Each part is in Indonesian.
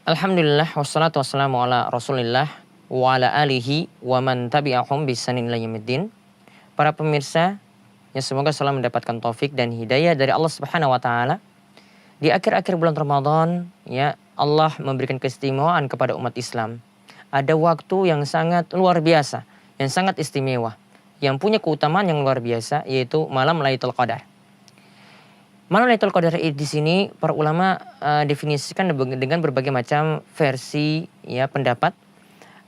Alhamdulillah wassalatu wassalamu ala Rasulillah wa ala alihi wa man tabi'ahum bisanin ila yaumiddin. Para pemirsa, yang semoga selalu mendapatkan taufik dan hidayah dari Allah Subhanahu wa taala. Di akhir-akhir bulan Ramadan, ya, Allah memberikan keistimewaan kepada umat Islam. Ada waktu yang sangat luar biasa, yang sangat istimewa, yang punya keutamaan yang luar biasa, yaitu malam Lailatul Qadar. Malam Lailatul Qadar di sini para ulama definisikan dengan berbagai macam versi, ya, pendapat.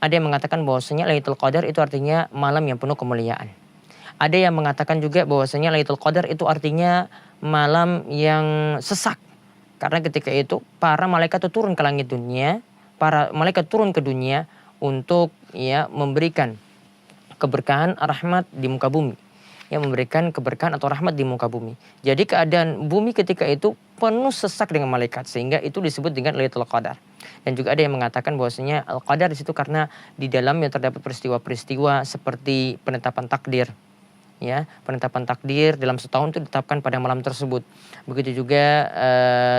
Ada yang mengatakan bahwasanya Lailatul Qadar itu artinya malam yang penuh kemuliaan. Ada yang mengatakan juga bahwasanya Lailatul Qadar itu artinya malam yang sesak. Karena ketika itu para malaikat itu turun ke langit dunia, para malaikat turun ke dunia untuk, ya, memberikan keberkahan rahmat di muka bumi. Yang memberikan keberkahan atau rahmat di muka bumi. Jadi keadaan bumi ketika itu penuh sesak dengan malaikat, sehingga itu disebut dengan Lailatul Qadar. Dan juga ada yang mengatakan bahwasanya Al-Qadar di situ karena di dalamnya terdapat peristiwa-peristiwa seperti penetapan takdir. Ya, penetapan takdir dalam setahun itu ditetapkan pada malam tersebut. Begitu juga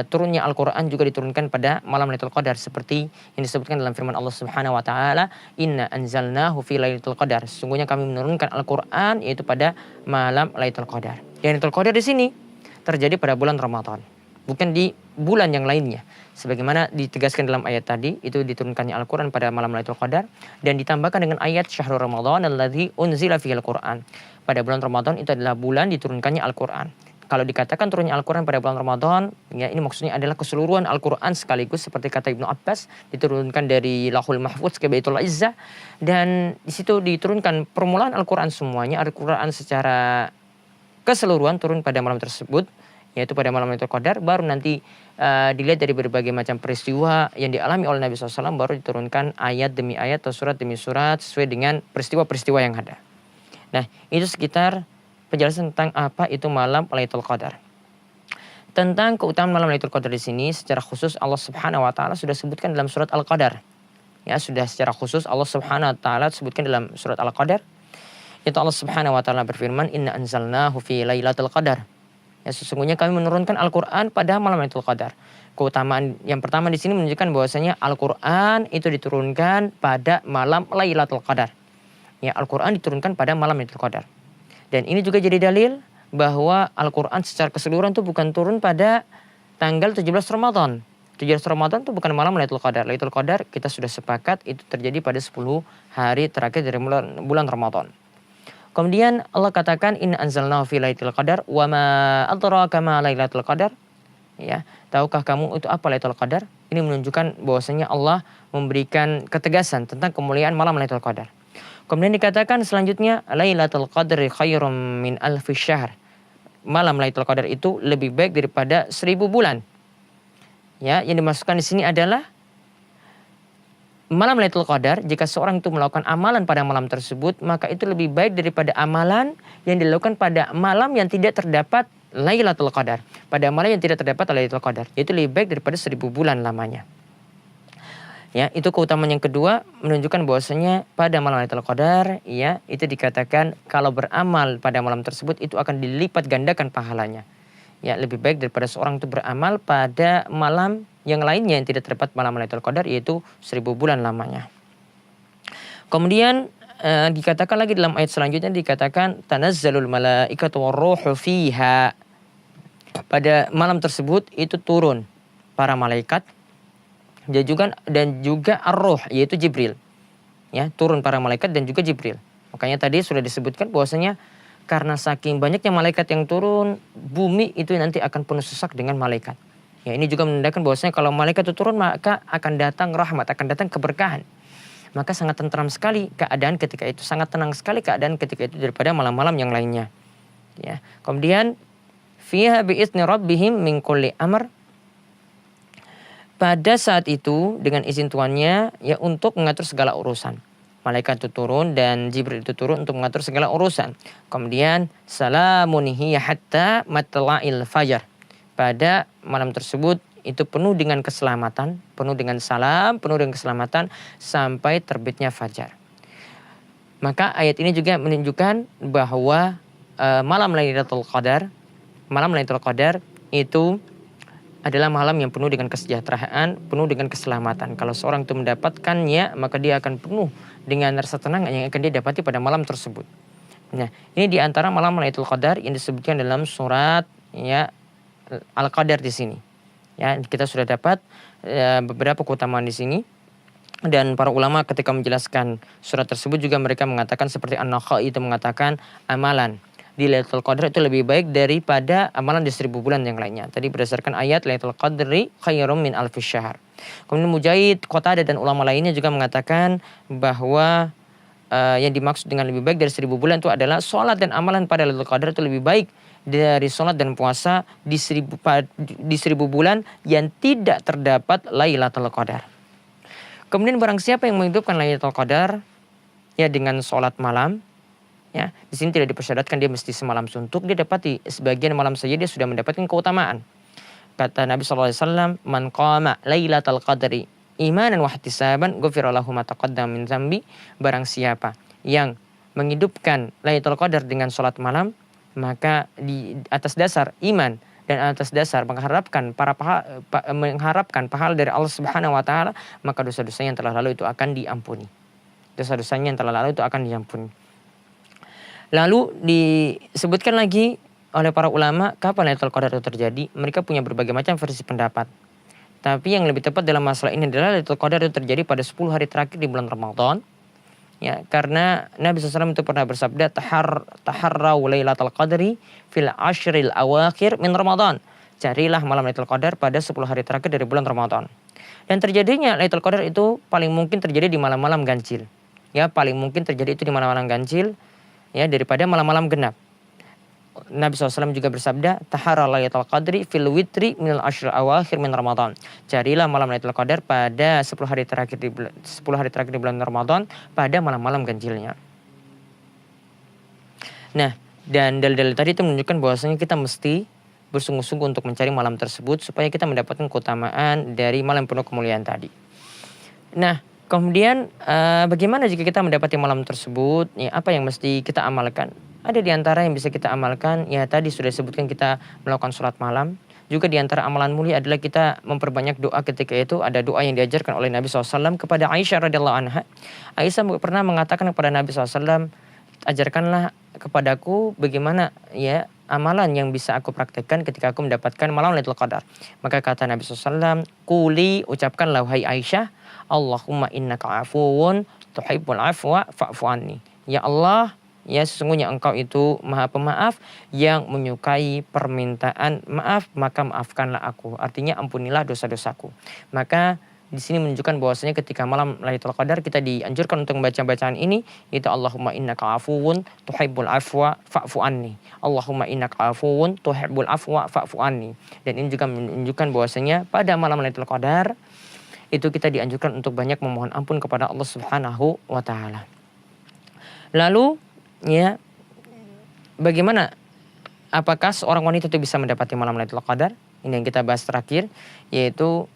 turunnya Al-Quran juga diturunkan pada malam Lailatul Qadar, seperti yang disebutkan dalam firman Allah Subhanahu wa taala, "Inna anzalnahu fi Lailatul Qadar." Sesungguhnya kami menurunkan Al-Quran yaitu pada malam Lailatul Qadar. Dan Lailatul Qadar di sini terjadi pada bulan Ramadan, bukan di bulan yang lainnya. Sebagaimana ditegaskan dalam ayat tadi, itu diturunkannya Al-Quran pada malam Lailatul Qadar dan ditambahkan dengan ayat syahrul Ramadan alladzi unzila fihil Qur'an. Pada bulan Ramadan itu adalah bulan diturunkannya Al-Quran. Kalau dikatakan turunnya Al-Quran pada bulan Ramadan, ya, ini maksudnya adalah keseluruhan Al-Quran sekaligus, seperti kata Ibnu Abbas, diturunkan dari Lauhul Mahfuz ke Baitul Izzah, dan di situ diturunkan permulaan Al-Quran semuanya. Al-Quran secara keseluruhan turun pada malam tersebut, yaitu pada malam Lailatul Qadar. Baru nanti dilihat dari berbagai macam peristiwa yang dialami oleh Nabi SAW, baru diturunkan ayat demi ayat atau surat demi surat sesuai dengan peristiwa-peristiwa yang ada. Nah, itu sekitar penjelasan tentang apa itu malam Lailatul Qadar. Tentang keutamaan malam Lailatul Qadar di sini secara khusus Allah Subhanahu wa taala sudah sebutkan dalam surat Al-Qadar. Ya, sudah secara khusus Allah Subhanahu wa taala sebutkan dalam surat Al-Qadar. Itu Allah Subhanahu wa taala berfirman, "Inna anzalnahu fi Lailatul Qadar." Ya, sesungguhnya kami menurunkan Al-Qur'an pada malam Lailatul Qadar. Keutamaan yang pertama di sini menunjukkan bahwasanya Al-Qur'an itu diturunkan pada malam Lailatul Qadar. Ya, Al-Quran diturunkan pada malam Lailatul Qadar. Dan ini juga jadi dalil bahwa Al-Quran secara keseluruhan itu bukan turun pada tanggal 17 Ramadan. 17 Ramadan itu bukan malam Lailatul Qadar. Lailatul Qadar kita sudah sepakat itu terjadi pada 10 hari terakhir dari bulan Ramadan. Kemudian Allah katakan, "Inna anzalnahu fi Lailatul Qadar wa ma adraka ma Lailatul Qadar." Ya, tahukah kamu itu apa Lailatul Qadar? Ini menunjukkan bahwasanya Allah memberikan ketegasan tentang kemuliaan malam Lailatul Qadar. Kemudian dikatakan selanjutnya, Lailatul Qadri khairum min alfi syahr. Malam Lailatul Qadar itu lebih baik daripada 1000 bulan. Ya, yang dimasukkan di sini adalah malam Lailatul Qadar, jika seorang itu melakukan amalan pada malam tersebut, maka itu lebih baik daripada amalan yang dilakukan pada malam yang tidak terdapat Lailatul Qadar. Pada malam yang tidak terdapat Lailatul Qadar, itu lebih baik daripada 1000 bulan lamanya. Ya, itu keutamaan yang kedua, menunjukkan bahwasanya pada malam Lailatul Qadar, ya, itu dikatakan kalau beramal pada malam tersebut itu akan dilipat gandakan pahalanya. Ya, lebih baik daripada seorang itu beramal pada malam yang lainnya yang tidak terdapat malam Lailatul Qadar, yaitu 1000 bulan lamanya. Kemudian dikatakan lagi dalam ayat selanjutnya, dikatakan tanazzalul malaikatu warruhu fiha. Pada malam tersebut itu turun para malaikat dan juga ar-ruh, yaitu Jibril. Ya, turun para malaikat dan juga Jibril. Makanya tadi sudah disebutkan bahwasanya karena saking banyaknya malaikat yang turun, bumi itu nanti akan penuh sesak dengan malaikat. Ya, ini juga menandakan bahwasanya kalau malaikat itu turun, maka akan datang rahmat, akan datang keberkahan. Maka sangat tentram sekali keadaan ketika itu, sangat tenang sekali keadaan ketika itu daripada malam-malam yang lainnya. Ya. Kemudian fiha bi'izni rabbihim min kulli amr. Pada saat itu dengan izin Tuannya, ya, untuk mengatur segala urusan. Malaikat itu turun dan Jibril itu turun untuk mengatur segala urusan. Kemudian salamun hiya hatta matla'il fajar. Pada malam tersebut itu penuh dengan keselamatan, penuh dengan salam, penuh dengan keselamatan sampai terbitnya fajar. Maka ayat ini juga menunjukkan bahwa malam Lailatul Qadar itu adalah malam yang penuh dengan kesejahteraan, penuh dengan keselamatan. Kalau seorang itu mendapatkannya, maka dia akan penuh dengan rasa tenang yang akan dia dapati pada malam tersebut. Nah, ini di antara malam Lailatul Qadar yang disebutkan dalam surat ya Al-Qadar di sini. Ya, kita sudah dapat beberapa keutamaan di sini. Dan para ulama ketika menjelaskan surat tersebut juga mereka mengatakan seperti An-Nakhai itu mengatakan amalan di Lailatul Qadar itu lebih baik daripada amalan di 1000 bulan yang lainnya. Tadi berdasarkan ayat Lailatul Qadri khairum min alfis syahr. Kemudian Mujahid, Qatadah dan ulama lainnya juga mengatakan bahwa yang dimaksud dengan lebih baik dari 1000 bulan itu adalah sholat dan amalan pada Lailatul Qadar itu lebih baik dari sholat dan puasa di 1000 bulan yang tidak terdapat Lailatul Qadar. Kemudian barang siapa yang menghidupkan Lailatul Qadar ya dengan sholat malam, ya di sini tidak dipersyaratkan dia mesti semalam suntuk, dia dapati sebagian malam saja dia sudah mendapatkan keutamaan. Kata Nabi SAW, man qama Lailatul Qadri imanan wa ihtisaban ghufira lahu ma taqaddama min dzambi. Barang siapa yang menghidupkan Lailatul Qadar dengan sholat malam, maka di atas dasar iman dan atas dasar mengharapkan pahala dari Allah Subhanahu wa taala, maka dosa-dosanya yang telah lalu itu akan diampuni. Dosa-dosanya yang telah lalu itu akan diampuni. Lalu disebutkan lagi oleh para ulama kapan Lailatul Qadar itu terjadi. Mereka punya berbagai macam versi pendapat. Tapi yang lebih tepat dalam masalah ini adalah Lailatul Qadar itu terjadi pada 10 hari terakhir di bulan Ramadan. Ya, karena Nabi SAW itu pernah bersabda taharrau Lailatul Qadri fil ashril awakhir min Ramadan. Carilah malam Lailatul Qadar pada 10 hari terakhir dari bulan Ramadan. Dan terjadinya Lailatul Qadar itu paling mungkin terjadi di malam-malam ganjil. Ya, paling mungkin terjadi itu di malam-malam ganjil ya daripada malam-malam genap. Nabi SAW juga bersabda, taharra Lailatul Qadri fil witri minal ashril awakhir min Ramadan. Carilah malam Lailatul Qadar pada 10 hari terakhir di bulan Ramadan pada malam-malam ganjilnya. Nah, dan dalil-dalil tadi itu menunjukkan bahwasanya kita mesti bersungguh-sungguh untuk mencari malam tersebut supaya kita mendapatkan keutamaan dari malam penuh kemuliaan tadi. Nah, kemudian bagaimana jika kita mendapati malam tersebut? Ya, apa yang mesti kita amalkan? Ada di antara yang bisa kita amalkan, ya tadi sudah disebutkan kita melakukan sholat malam. Juga di antara amalan mulia adalah kita memperbanyak doa ketika itu. Ada doa yang diajarkan oleh Nabi SAW kepada Aisyah radhiyallahu anha. Aisyah pernah mengatakan kepada Nabi SAW, ajarkanlah kepadaku bagaimana ya amalan yang bisa aku praktekkan ketika aku mendapatkan malam Lailatul Qadar. Maka kata Nabi SAW, Quli, ucapkanlah wahai Aisyah, Allahumma innaka afuwun tuhibbul afwa fa'fu anni. Ya Allah, ya sesungguhnya engkau itu maha pemaaf yang menyukai permintaan maaf, maka maafkanlah aku. Artinya ampunilah dosa-dosaku. Maka di sini menunjukkan bahwasanya ketika malam Lailatul Qadar kita dianjurkan untuk membaca bacaan ini, yaitu Allahumma innaka afuwun tuhibbul afwa fa'fu anni. Allahumma innaka afuwun tuhibbul afwa fa'fu anni. Dan ini juga menunjukkan bahwasanya pada malam Lailatul Qadar itu kita dianjurkan untuk banyak memohon ampun kepada Allah Subhanahu wa taala. Lalu ya, bagaimana? Apakah seorang wanita itu bisa mendapati malam Lailatul Qadar? Ini yang kita bahas terakhir, yaitu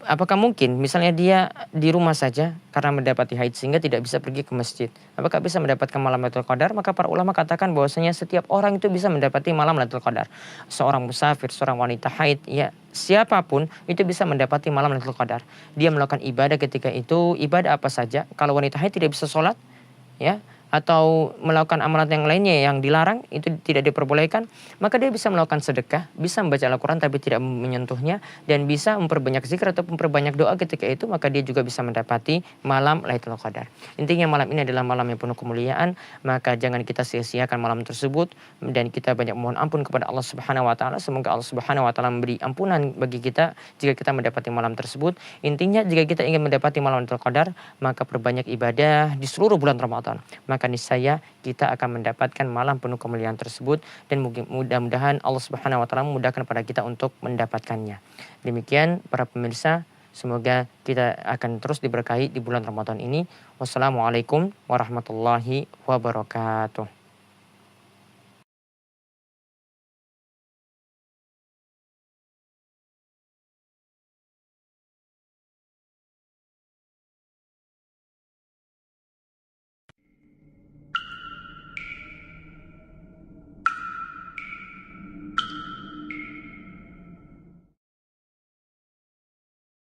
apakah mungkin misalnya dia di rumah saja karena mendapati haid sehingga tidak bisa pergi ke masjid. Apakah bisa mendapatkan malam Lailatul Qadar? Maka para ulama katakan bahwasanya setiap orang itu bisa mendapati malam Lailatul Qadar. Seorang musafir, seorang wanita haid, ya siapapun itu bisa mendapati malam Lailatul Qadar. Dia melakukan ibadah ketika itu, ibadah apa saja. Kalau wanita haid tidak bisa sholat, ya, atau melakukan amalan yang lainnya yang dilarang, itu tidak diperbolehkan, maka dia bisa melakukan sedekah, bisa membaca Al-Quran tapi tidak menyentuhnya, dan bisa memperbanyak zikir atau memperbanyak doa ketika itu, maka dia juga bisa mendapati malam Lailatul Qadar. Intinya malam ini adalah malam yang penuh kemuliaan, maka jangan kita sia-siakan malam tersebut, dan kita banyak mohon ampun kepada Allah Subhanahu wa taala. Semoga Allah Subhanahu wa taala memberi ampunan bagi kita jika kita mendapati malam tersebut. Intinya jika kita ingin mendapati malam Lailatul Qadar, maka perbanyak ibadah di seluruh bulan Ramadan. Maka niscaya kita akan mendapatkan malam penuh kemuliaan tersebut, dan mudah-mudahan Allah Subhanahu wa taala memudahkan pada kita untuk mendapatkannya. Demikian para pemirsa, semoga kita akan terus diberkahi di bulan Ramadan ini. Wassalamualaikum warahmatullahi wabarakatuh.